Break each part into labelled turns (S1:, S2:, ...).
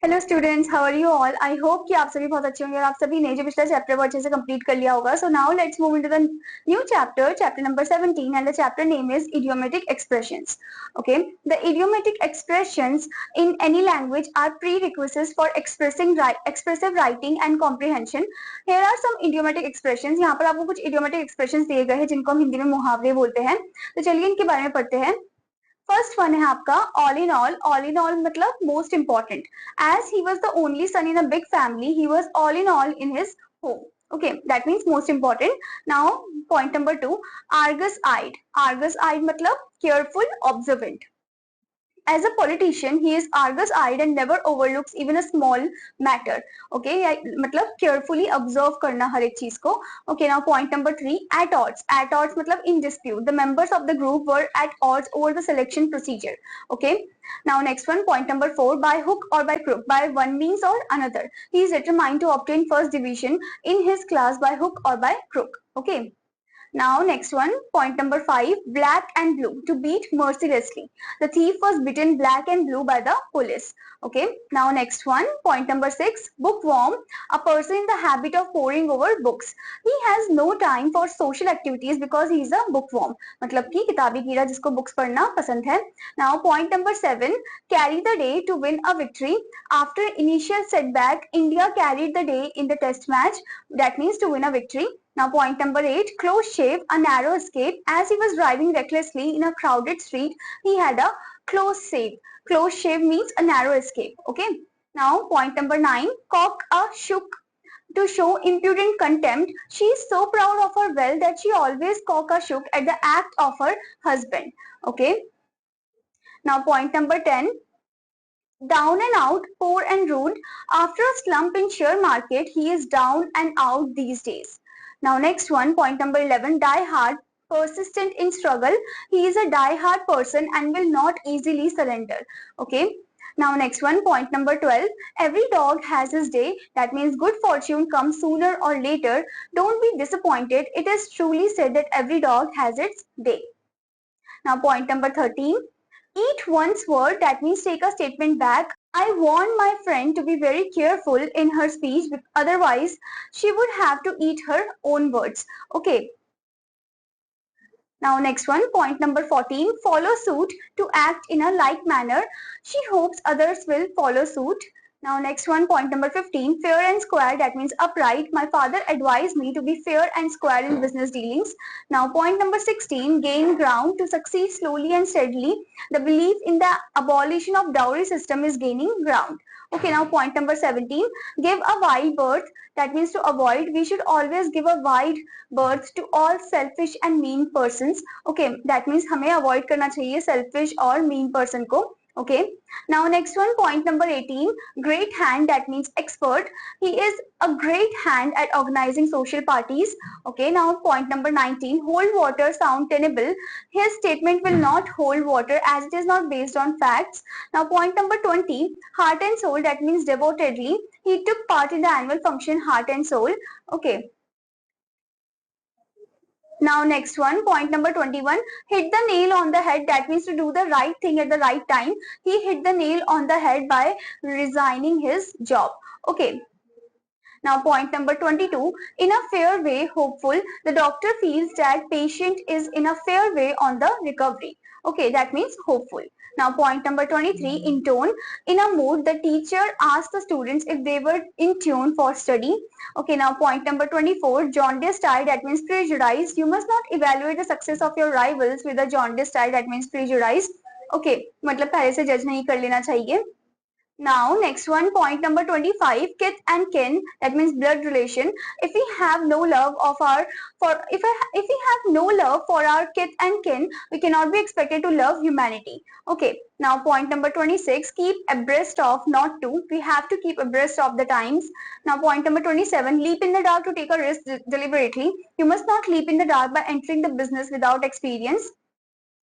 S1: Hello students, how are you all? I hope कि आप सभी बहुत अच्छे होंगे और आप सभी ने जो पिछला चैप्टर वो अच्छे से कंप्लीट कर लिया होगा. So now let's move into the new chapter, chapter number 17, and the chapter name is idiomatic expressions. Okay, the idiomatic expressions in any language are prerequisites for expressive writing and comprehension. Here are some idiomatic expressions. यहाँ पर आपको कुछ idiomatic expressions दिए गए हैं जिनको हम हिंदी में मुहावरे बोलते हैं. तो चलिए इनके बारे में पढ़ते हैं. फर्स्ट वन है आपका ऑल इन ऑल मतलब most important. As he was the only son in a big family, he was all in his home. Okay, that means most important. Now point number 2, argus eyed मतलब careful, observant. As a politician, he is argus-eyed and never overlooks even a small matter. Okay, मतलब carefully observe करना हर एक चीज को. Okay, now point number 3, at odds. At odds मतलब in dispute. The members of the group were at odds over the selection procedure. Okay, now next one, point number 4, by hook or by crook, by one means or another. He is determined to obtain first division in his class by hook or by crook. Okay. Now next one, point number 5, black and blue, to beat mercilessly. The thief was beaten black and blue by the police. Okay. Now next one, point number 6, bookworm, a person in the habit of poring over books. He has no time for social activities because he is a bookworm. मतलब कि किताबी कीड़ा जिसको books पढ़ना पसंद है. Now point number 7, carry the day to win a victory. After initial setback, India carried the day in the test match. That means to win a victory. Now point number 8, close shave, a narrow escape. As he was driving recklessly in a crowded street, he had a close shave. Close shave means a narrow escape. Okay. Now point number 9, cock a shook, to show impudent contempt. She is so proud of her wealth that she always cock a shook at the act of her husband. Okay. Now point number 10, down and out, poor and ruined. After a slump in share market, he is down and out these days. Now next one, point number 11, die hard, persistent in struggle. He is a die hard person and will not easily surrender. Okay. Now next one, point number 12, every dog has his day. That means good fortune comes sooner or later. Don't be disappointed. It is truly said that every dog has its day. Now point number 13, eat one's word. That means take a statement back. I warned my friend to be very careful in her speech, otherwise she would have to eat her own words. Okay. Now next one, point number 14, follow suit, to act in a like manner. She hopes others will follow suit. Now next one, point number 15, fair and square, that means upright. My father advised me to be fair and square in business dealings. Now point number 16, gain ground, to succeed slowly and steadily. The belief in the abolition of dowry system is gaining ground. Okay, now point number 17, give a wide berth, that means to avoid. We should always give a wide berth to all selfish and mean persons. Okay, that means हमें avoid करना चाहिए selfish और mean person को. Okay. Now next one, point number 18, great hand, that means expert. He is a great hand at organizing social parties. Okay. Now point number 19, hold water, sound tenable. His statement will not hold water as it is not based on facts. Now point number 20, heart and soul, that means devotedly. He took part in the annual function Heart and Soul. Okay. Now next one, point number 21, hit the nail on the head, that means to do the right thing at the right time. He hit the nail on the head by resigning his job. Okay. Now point number 22, in a fair way, hopeful. The doctor feels that patient is in a fair way on the recovery. Okay, that means hopeful. Now point number 23, in tone, in a mood. The teacher asked the students if they were in tune for study. Okay, now point number 24, jaundiced eye, that means prejudiced. You must not evaluate the success of your rivals with a jaundiced eye, that means prejudiced. Okay, मतलब पहले से जज नहीं कर लेना चाहिए. Now next one, point number 25, kith and kin, that means blood relation. If we have no love of our if we have no love for our kith and kin, we cannot be expected to love humanity. Okay. Now point number 26, keep abreast of, not to. We have to keep abreast of the times. Now point number 27, leap in the dark, to take a risk deliberately. You must not leap in the dark by entering the business without experience.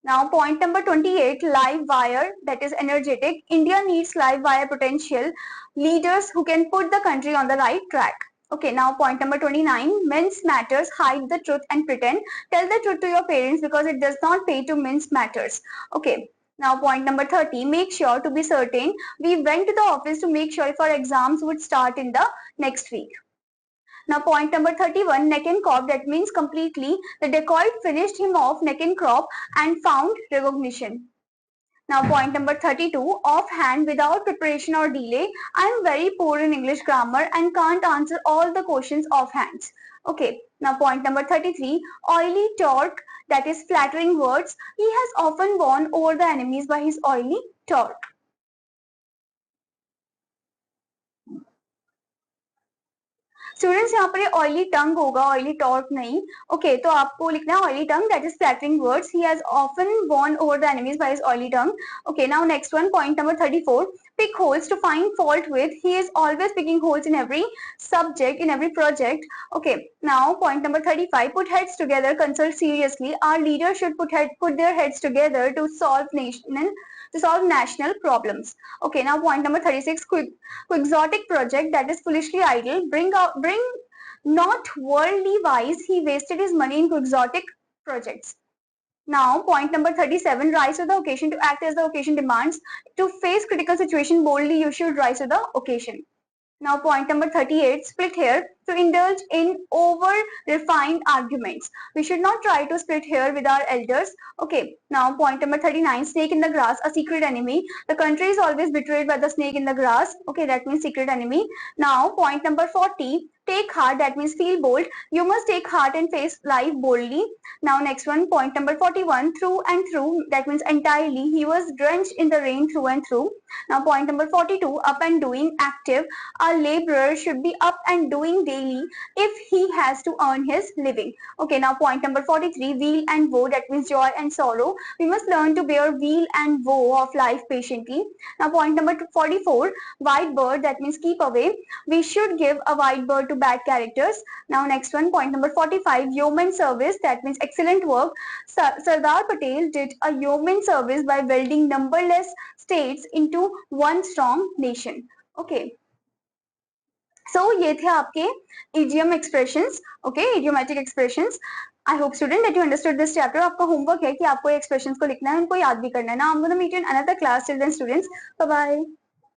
S1: Now point number 28, live wire, that is energetic. India needs live wire potential leaders who can put the country on the right track. Okay, now point number 29, mince matters, hide the truth and pretend. Tell the truth to your parents because it does not pay to mince matters. Okay. Now point number 30, make sure to be certain. We went to the office to make sure if our exams would start in the next week. Now point number 31, neck and crop, that means completely. The dacoit finished him off neck and crop and found recognition. Now point number 32, offhand, without preparation or delay. I am very poor in English grammar and can't answer all the questions offhand. Okay, now point number 33, oily talk, that is flattering words. He has often won over the enemies by his oily talk. Students यहाँ पर oily टंग होगा, oily torque नहीं. Okay तो आपको लिखना है oily tongue, that is flattering words. He has often won over the enemies by his oily tongue. Okay now next one, point number 34, pick holes to find fault with. He is always picking holes in every subject, in every project. Okay, now point number 35, put heads together, consult seriously. Our leaders should put their heads together to solve national problems. Okay, now point number 36, quixotic project, that is foolishly idle. Bring not worldly wise. He wasted his money in quixotic projects. Now, point number 37, rise to the occasion, to act as the occasion demands. To face critical situation boldly, you should rise to the occasion. Now, point number 38, split hair, to indulge in over refined arguments. We should not try to split hair with our elders. Okay, now point number 39, snake in the grass, a secret enemy. The country is always betrayed by the snake in the grass. Okay, that means secret enemy. Now, point number 40, take heart, that means feel bold. You must take heart and face life boldly. Now, next one, point number 41, through and through, that means entirely. He was drenched in the rain through and through. Now, point number 42, up and doing, active. A laborer should be up and doing daily if he has to earn his living. Okay, now point number 43, weal and woe, that means joy and sorrow. We must learn to bear weal and woe of life patiently. Now point number 44, white bird, that means keep away. We should give a white bird to bad characters. Now next one, point number 45, yeoman service, that means excellent work. Sardar Patel did a yeoman service by welding numberless states into one strong nation. Okay. सो ये थे आपके idiom expressions. Okay, idiomatic expressions. I hope student that you understood this chapter. आपका homework है कि आपको expressions को लिखना है, उनको याद भी करना है ना. I am gonna meet you in another class. Till then students, bye bye.